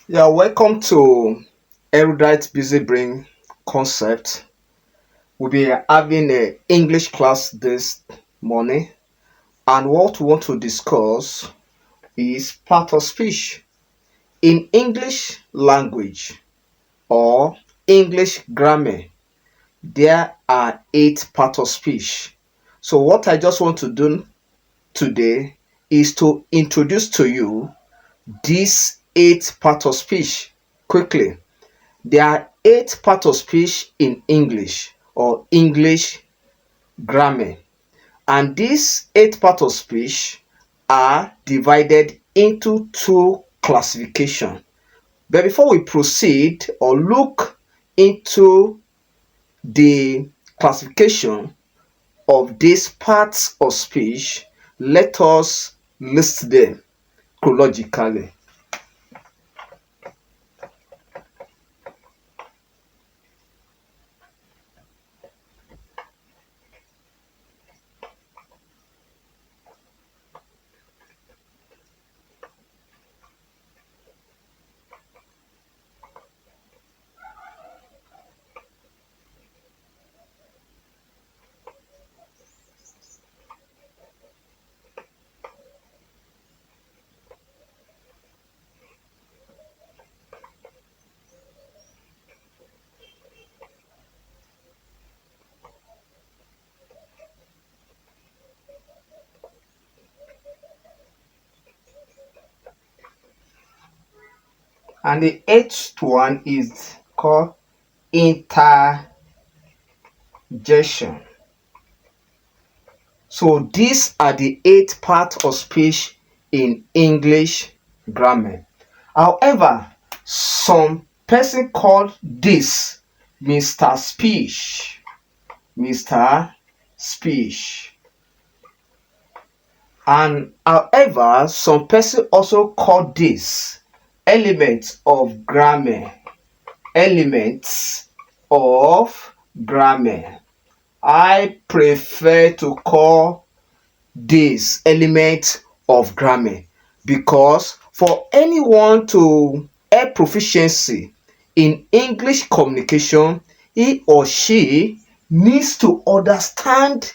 Yeah, welcome to Erudite Busy Brain Concept. We'll be having a English class this morning, and what we want to discuss is part of speech in English language or English grammar. There are 8 parts of speech. So, what I just want to do today is to introduce to you these 8 parts of speech quickly. There are 8 parts of speech in English or English grammar, and these 8 parts of speech are divided into two classifications. But before we proceed or look into the classification of these parts of speech, let us list them chronologically. And the eighth one is called interjection. So these are the 8 parts of speech in English grammar. However, some person called this Mr. Speech. Mr. Speech. And however, some person also call this elements of grammar. Elements of grammar. I prefer to call this element of grammar because for anyone to have proficiency in English communication, he or she needs to understand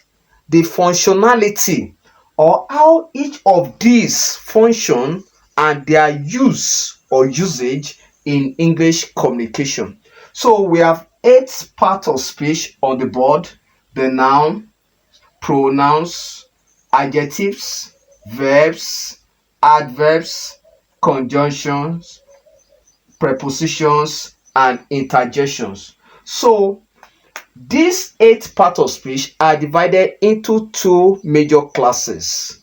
the functionality or how each of these function and their use or usage in English communication. So we have 8 parts of speech on the board: the noun, pronouns, adjectives, verbs, adverbs, conjunctions, prepositions, and interjections. So these 8 parts of speech are divided into two major classes.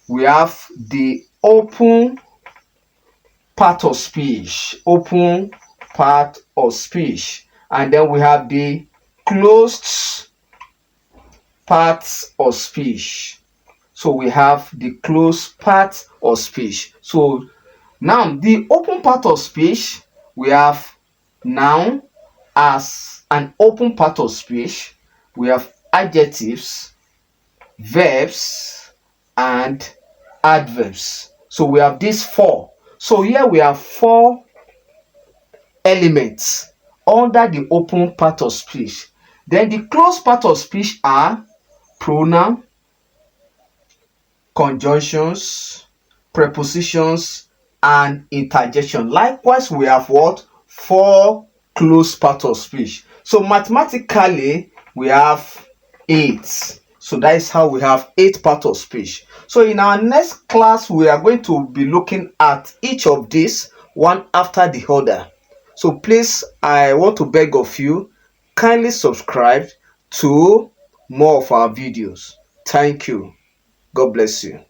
We have the open part of speech, and then we have the closed parts of speech. So we have the closed part of speech. So now the open part of speech, we have noun as an open part of speech. We have adjectives, verbs, and adverbs. So we have these 4. So here we have 4 elements under the open part of speech. Then the closed part of speech are pronoun, conjunctions, prepositions, and interjection. Likewise, we have what? 4 closed part of speech. So mathematically, we have 8. So that is how we have 8 parts of speech. So in our next class, we are going to be looking at each of these one after the other. So please, I want to beg of you, kindly subscribe to more of our videos. Thank you. God bless you.